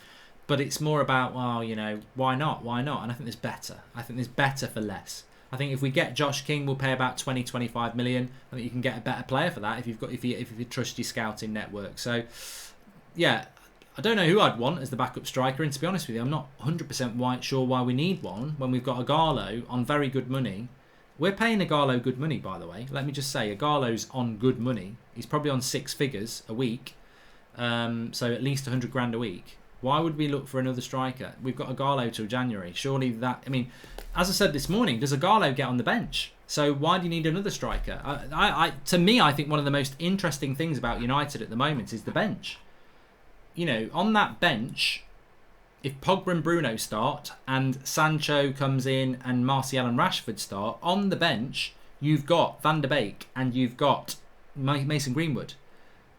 But it's more about, well, you know, why not? Why not? And I think there's better. I think there's better for less. I think if we get Josh King, we'll pay about 20-25 million. I think you can get a better player for that if you trust your scouting network. So, yeah, I don't know who I'd want as the backup striker. And to be honest with you, I'm not 100% sure why we need one when we've got Ighalo on very good money. We're paying Ighalo good money, by the way. Let me just say, Ighalo's on good money. He's probably on 6 figures a week, so at least 100 grand a week. Why would we look for another striker? We've got Ighalo till January. Surely that... I mean, as I said this morning, does Ighalo get on the bench? So why do you need another striker? To me, I think one of the most interesting things about United at the moment is the bench. You know, on that bench, if Pogba and Bruno start and Sancho comes in and Martial and Rashford start, on the bench, you've got Van der Beek and you've got Mason Greenwood.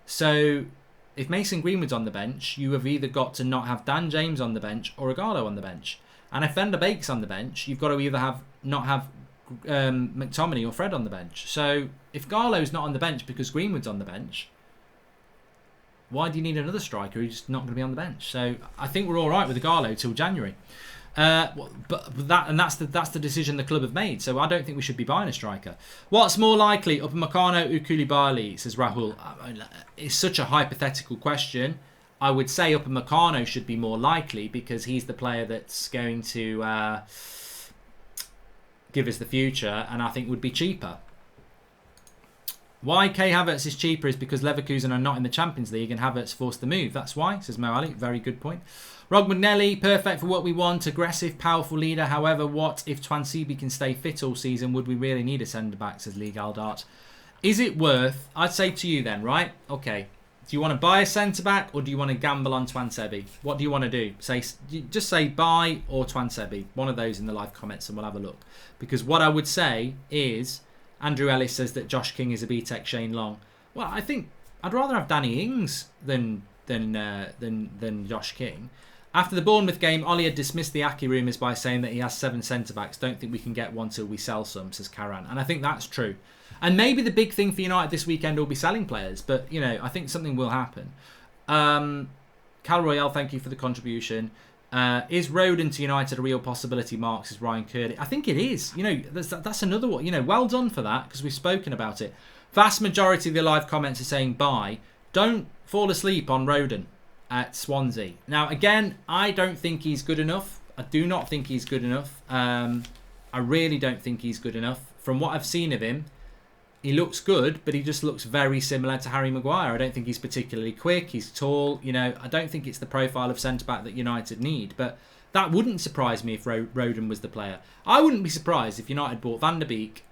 So if Mason Greenwood's on the bench, you have either got to not have Dan James on the bench or Ighalo on the bench. And if Van der Beek's on the bench, you've got to either not have McTominay or Fred on the bench. So if Ighalo's not on the bench because Greenwood's on the bench, why do you need another striker who's not going to be on the bench? So I think we're all right with Ighalo till January. But that's the decision the club have made. So I don't think we should be buying a striker. What's more likely, Upamecano or Koulibaly, says Rahul? It's such a hypothetical question. I would say Upamecano should be more likely because he's the player that's going to give us the future, and I think would be cheaper. Why Kai Havertz is cheaper is because Leverkusen are not in the Champions League and Havertz forced the move. That's why, says Mo Ali. Very good point. Rog McNelly, perfect for what we want. Aggressive, powerful leader. However, what if Twansibi can stay fit all season? Would we really need a centre-back, says Lee Galdart. Is it worth, I'd say to you then, right? Okay. Do you want to buy a centre-back or do you want to gamble on Twansebi? What do you want to do? Just say buy or Twansebi. One of those in the live comments and we'll have a look. Because what I would say is, Andrew Ellis says that Josh King is a B-Tech Shane Long. Well, I think I'd rather have Danny Ings than Josh King. After the Bournemouth game, Ollie had dismissed the Aki rumours by saying that he has 7 centre-backs. Don't think we can get one till we sell some, says Karan. And I think that's true. And maybe the big thing for United this weekend will be selling players. But, you know, I think something will happen. Cal Royale, thank you for the contribution. Is Roden to United a real possibility, Mark, says Ryan Curdy? I think it is. You know, that's another one. You know, well done for that, because we've spoken about it. Vast majority of the live comments are saying buy. Don't fall asleep on Roden at Swansea. Now, again, I don't think he's good enough. I do not think he's good enough. I really don't think he's good enough. From what I've seen of him, he looks good, but he just looks very similar to Harry Maguire. I don't think he's particularly quick. He's tall. You know, I don't think it's the profile of centre-back that United need. But that wouldn't surprise me if Roden was the player. I wouldn't be surprised if United bought Van der Beek,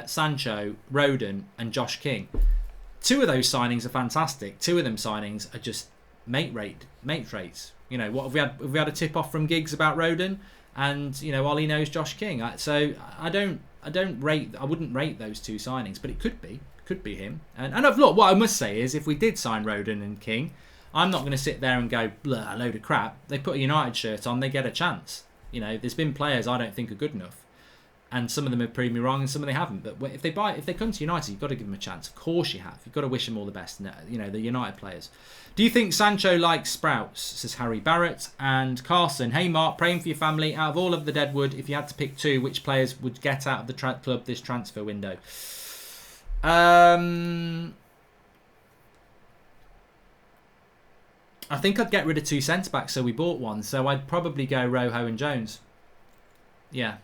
Sancho, Roden and Josh King. 2 of those signings are fantastic. 2 of them signings are just mate rates. You know, what have we had a tip-off from Giggs about Roden? And, you know, Ollie knows Josh King. So I wouldn't rate those 2 signings, but it could be him. And look, what I must say is, if we did sign Roden and King, I'm not going to sit there and go, blah, a load of crap. They put a United shirt on, they get a chance. You know, there's been players I don't think are good enough, and some of them have proved me wrong, and some of them haven't. But if they come to United, you've got to give them a chance. Of course you have. You've got to wish them all the best. You know, the United players. Do you think Sancho likes sprouts? Says Harry Barrett. And Carson, hey Mark, praying for your family. Out of all of the Deadwood, if you had to pick 2, which players would get out of the club this transfer window? I think I'd get rid of 2 centre-backs, so we bought one. So I'd probably go Rojo and Jones. Yeah.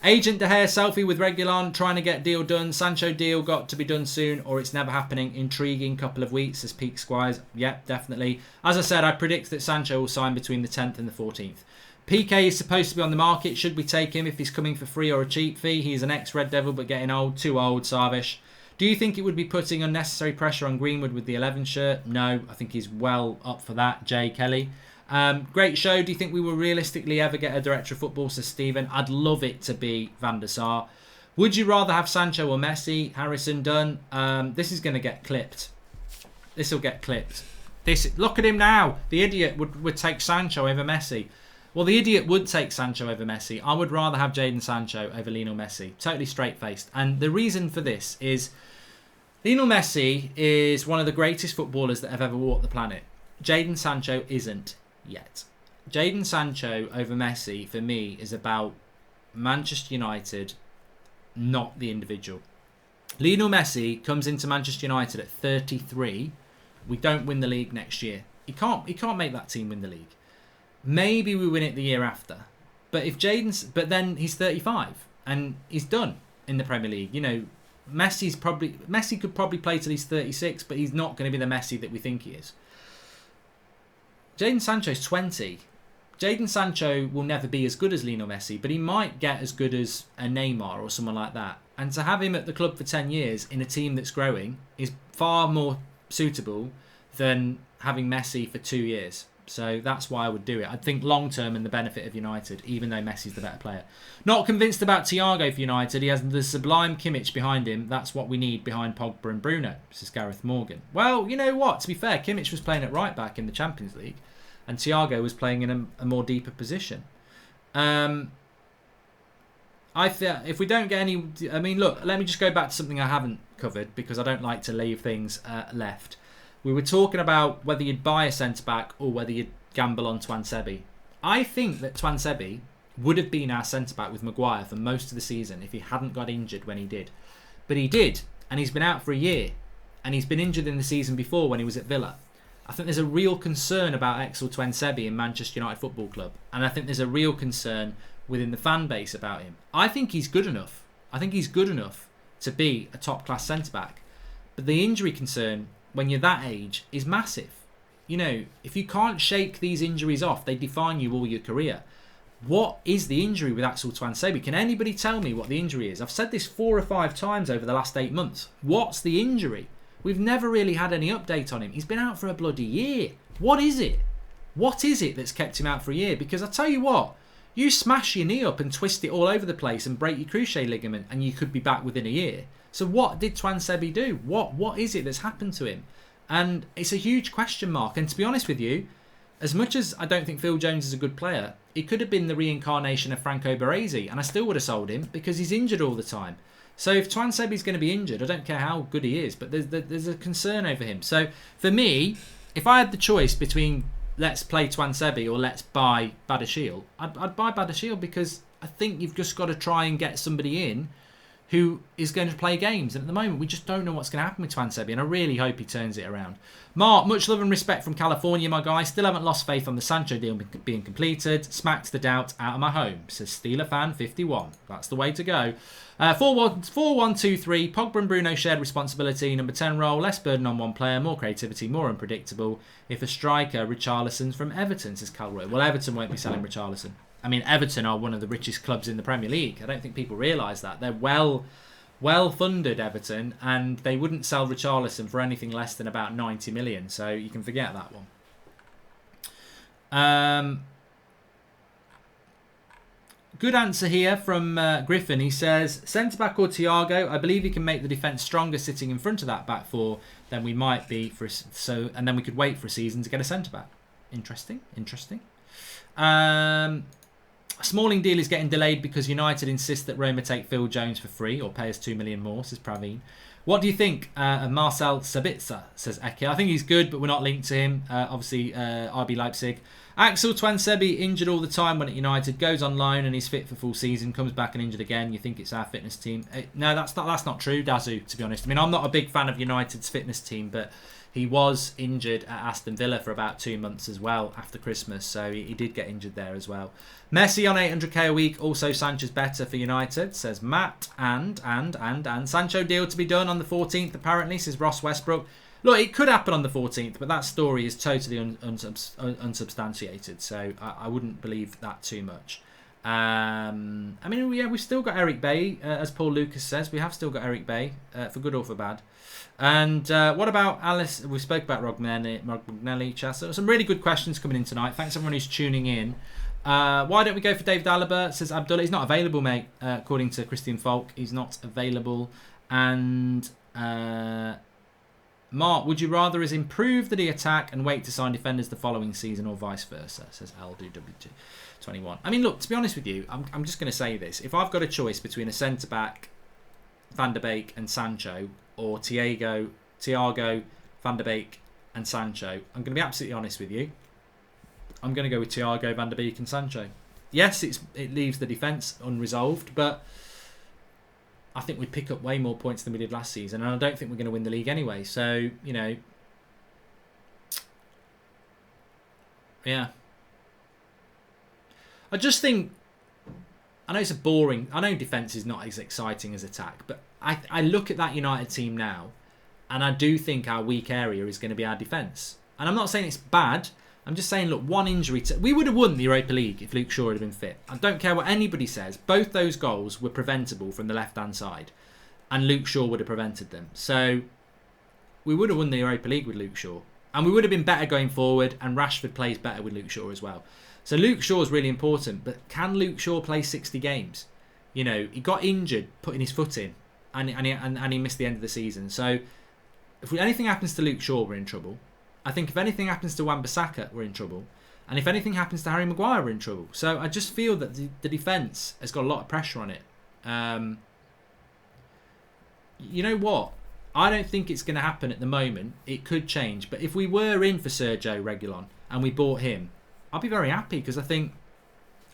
Agent De Gea selfie with Reguilon trying to get deal done. Sancho deal got to be done soon or it's never happening. Intriguing couple of weeks, says Peak Squires. Yep, definitely. As I said, I predict that Sancho will sign between the 10th and the 14th. PK is supposed to be on the market. Should we take him if he's coming for free or a cheap fee? He's an ex-Red Devil but getting old. Too old, Sarvish. Do you think it would be putting unnecessary pressure on Greenwood with the 11 shirt? No, I think he's well up for that. Jay Kelly. Great show. Do you think we will realistically ever get a director of football, says Stephen? I'd love it to be Van der Sar. Would you rather have Sancho or Messi? Harrison Dunn. This is going to get clipped. This will get clipped. Look at him now. The idiot would take Sancho over Messi. Well, the idiot would take Sancho over Messi. I would rather have Jadon Sancho over Lionel Messi. Totally straight-faced. And the reason for this is Lionel Messi is one of the greatest footballers that have ever walked the planet. Jadon Sancho isn't yet. Jadon Sancho over Messi, for me, is about Manchester United, not the individual. Lionel Messi comes into Manchester United at 33. We don't win the league next year. He can't make that team win the league. Maybe we win it the year after. But then he's 35 and he's done in the Premier League. You know, Messi could probably play till he's 36, but he's not going to be the Messi that we think he is. Jadon Sancho's 20. Jadon Sancho will never be as good as Lionel Messi, but he might get as good as a Neymar or someone like that. And to have him at the club for 10 years in a team that's growing is far more suitable than having Messi for 2 years. So that's why I would do it. I think long term in the benefit of United, even though Messi's the better player. Not convinced about Thiago for United. He has the sublime Kimmich behind him. That's what we need behind Pogba and Bruno, says Gareth Morgan. Well, you know what? To be fair, Kimmich was playing at right back in the Champions League, and Thiago was playing in a more deeper position. I feel if we don't get any... I mean, look, let me just go back to something I haven't covered because I don't like to leave things left. We were talking about whether you'd buy a centre-back or whether you'd gamble on Tuanzebe. I think that Tuanzebe would have been our centre-back with Maguire for most of the season if he hadn't got injured when he did. But he did, and he's been out for a year. And he's been injured in the season before when he was at Villa. I think there's a real concern about Axel Tuanzebe in Manchester United Football Club. And I think there's a real concern within the fan base about him. I think he's good enough. I think he's good enough to be a top-class centre-back. But the injury concern when you're that age is massive. You know, if you can't shake these injuries off, they define you all your career. What is the injury with Axel Tuanzebe? Can anybody tell me what the injury is? I've said this 4 or 5 times over the last 8 months. What's the injury? We've never really had any update on him. He's been out for a bloody year. What is it? What is it that's kept him out for a year? Because I tell you what, you smash your knee up and twist it all over the place and break your cruciate ligament and you could be back within a year. So what did Tuanzebe do? What is it that's happened to him? And it's a huge question mark. And to be honest with you, as much as I don't think Phil Jones is a good player, he could have been the reincarnation of Franco Baresi, and I still would have sold him because he's injured all the time. So if Tuanzebe's going to be injured, I don't care how good he is, but there's a concern over him. So for me, if I had the choice between let's play Tuanzebe or let's buy Badiashile, I'd buy Badiashile because I think you've just got to try and get somebody in who is going to play games. And at the moment, we just don't know what's going to happen with Tuanzebe, and I really hope he turns it around. Mark, much love and respect from California, my guy. Still haven't lost faith on the Sancho deal being completed. Smacks the doubt out of my home, says Steeler Fan 51. That's the way to go. 4-1-2-3. Pogba and Bruno shared responsibility. Number 10 role, less burden on one player, more creativity, more unpredictable. If a striker, Richarlison's from Everton, says Calroy. Well, Everton won't be selling Richarlison. I mean, Everton are one of the richest clubs in the Premier League. I don't think people realise that. They're well funded, Everton, and they wouldn't sell Richarlison for anything less than about 90 million. So you can forget that one. Good answer here from Griffin. He says, centre-back or Thiago? I believe he can make the defence stronger sitting in front of that back four than we might be. And then we could wait for a season to get a centre-back. Interesting. Smalling deal is getting delayed because United insist that Roma take Phil Jones for free or pay us 2 million more, says Praveen. What do you think of Marcel Sabitzer, says Eke? I think he's good, but we're not linked to him. Obviously, RB Leipzig. Axel Tuanzebe, injured all the time when at United, goes on loan and he's fit for full season, comes back and injured again. You think it's our fitness team? No, that's not true, Dazu, to be honest. I mean, I'm not a big fan of United's fitness team, but he was injured at Aston Villa for about 2 months as well after Christmas, so he did get injured there as well. Messi on 800k a week, also Sancho's better for United, says Matt. And Sancho deal to be done on the 14th apparently, says Ross Westbrook. Look, it could happen on the 14th, but that story is totally unsubstantiated, so I wouldn't believe that too much. I mean, yeah, we've still got Eric Bay, as Paul Lucas says. We have still got Eric Bay, for good or for bad. And what about Alice? We spoke about Rognelli, Chassa. Some really good questions coming in tonight. Thanks everyone who's tuning in. Why don't we go for David Alaba? Says Abdullah. He's not available, mate. According to Christian Falk, he's not available. And Mark, would you rather us improve the attack and wait to sign defenders the following season, or vice versa? Says LDW21. I mean, look, to be honest with you, I'm just going to say this. If I've got a choice between a centre back, Van der Beek and Sancho, or Thiago, Van der Beek and Sancho, I'm going to be absolutely honest with you. I'm going to go with Thiago, Van der Beek and Sancho. Yes, it leaves the defence unresolved, but I think we'd pick up way more points than we did last season, and I don't think we're going to win the league anyway. So, you know, yeah. I just think, I know it's I know defence is not as exciting as attack, but I look at that United team now, and I do think our weak area is going to be our defence. And I'm not saying it's bad, I'm just saying, look, one injury. We would have won the Europa League if Luke Shaw had been fit. I don't care what anybody says. Both those goals were preventable from the left-hand side. And Luke Shaw would have prevented them. So we would have won the Europa League with Luke Shaw. And we would have been better going forward. And Rashford plays better with Luke Shaw as well. So Luke Shaw is really important. But can Luke Shaw play 60 games? You know, he got injured putting his foot in. And he missed the end of the season. So if anything happens to Luke Shaw, we're in trouble. I think if anything happens to Wan-Bissaka, we're in trouble. And if anything happens to Harry Maguire, we're in trouble. So I just feel that the defence has got a lot of pressure on it. You know what? I don't think it's going to happen at the moment. It could change. But if we were in for Sergio Reguilon and we bought him, I'd be very happy because I think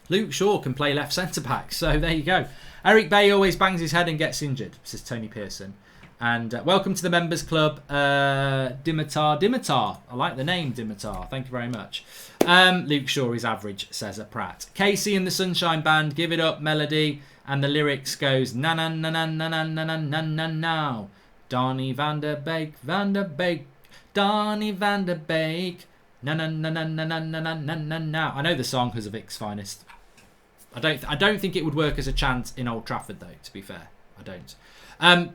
Luke Shaw can play left centre-back. So there you go. Eric Bay always bangs his head and gets injured, says Tony Pearson. And welcome to the members club, Dimitar. I like the name, Dimitar. Thank you very much. Luke Shaw is average, says a Pratt. Casey and the Sunshine Band, Give It Up melody. And the lyrics goes, na na na na na na na na na na now. Donny van der Beek, Donny van der Beek. Na na na na na na na na na now. I know the song because of Vic's Finest. I don't think it would work as a chant in Old Trafford though, to be fair. I don't.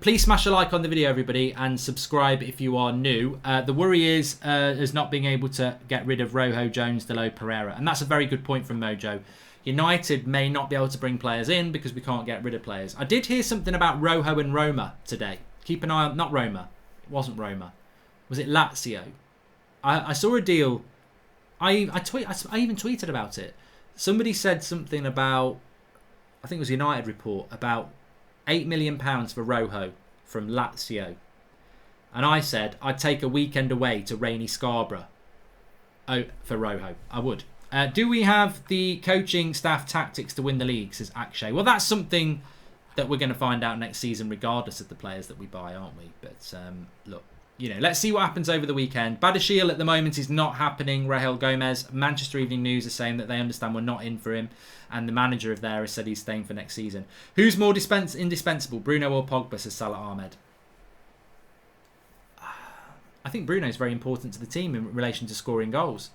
Please smash a like on the video, everybody, and subscribe if you are new. The worry is not being able to get rid of Rojo, Jones, Delo, Pereira. And that's a very good point from Mojo. United may not be able to bring players in because we can't get rid of players. I did hear something about Rojo and Roma today. Keep an eye on... Not Roma. It wasn't Roma. Was it Lazio? I saw a deal. I even tweeted about it. Somebody said something about... I think it was United report about... £8 million for Rojo from Lazio. And I said I'd take a weekend away to rainy Scarborough for Rojo. I would. Do we have the coaching staff tactics to win the league, says Akshay. Well, that's something that we're going to find out next season regardless of the players that we buy, aren't we? But look, you know, let's see what happens over the weekend. Badiashile at the moment is not happening. Rahel Gomez. Manchester Evening News is saying that they understand we're not in for him. And the manager of there has said he's staying for next season. Who's more indispensable, Bruno or Pogba, says Salah Ahmed? I think Bruno's very important to the team in relation to scoring goals.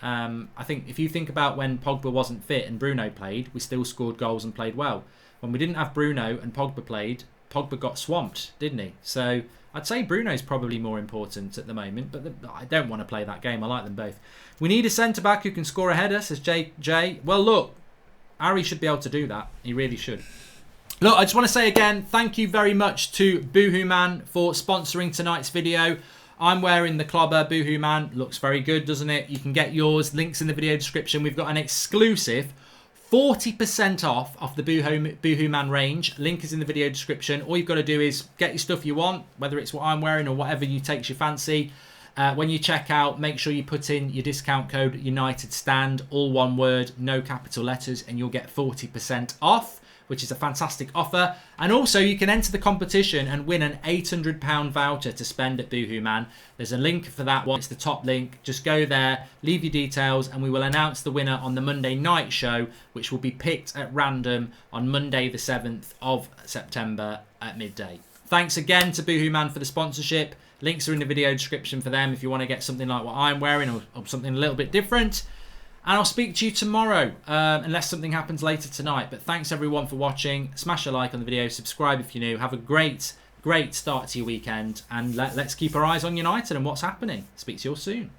I think if you think about when Pogba wasn't fit and Bruno played, we still scored goals and played well. When we didn't have Bruno and Pogba played, Pogba got swamped, didn't he? So I'd say Bruno's probably more important at the moment, but I don't want to play that game. I like them both. We need a centre-back who can score a header, says Jay. Well, look, Ari should be able to do that. He really should. Look, I just want to say again, thank you very much to Boohoo Man for sponsoring tonight's video. I'm wearing the Clobber Boohoo Man. Looks very good, doesn't it? You can get yours. Links in the video description. We've got an exclusive 40% off the Boohoo Man range. Link is in the video description. All you've got to do is get your stuff you want, whether it's what I'm wearing or whatever you takes your fancy. When you check out, make sure you put in your discount code UnitedStand, all one word, no capital letters, and you'll get 40% off, which is a fantastic offer. And also, you can enter the competition and win an £800 voucher to spend at Boohoo Man. There's a link for that one. It's the top link. Just go there, leave your details, and we will announce the winner on the Monday night show, which will be picked at random on Monday the 7th of September at midday. Thanks again to Boohoo Man for the sponsorship. Links are in the video description for them if you want to get something like what I'm wearing or something a little bit different. And I'll speak to you tomorrow, unless something happens later tonight. But thanks everyone for watching. Smash a like on the video. Subscribe if you're new. Have a great start to your weekend. And let's keep our eyes on United and what's happening. Speak to you all soon.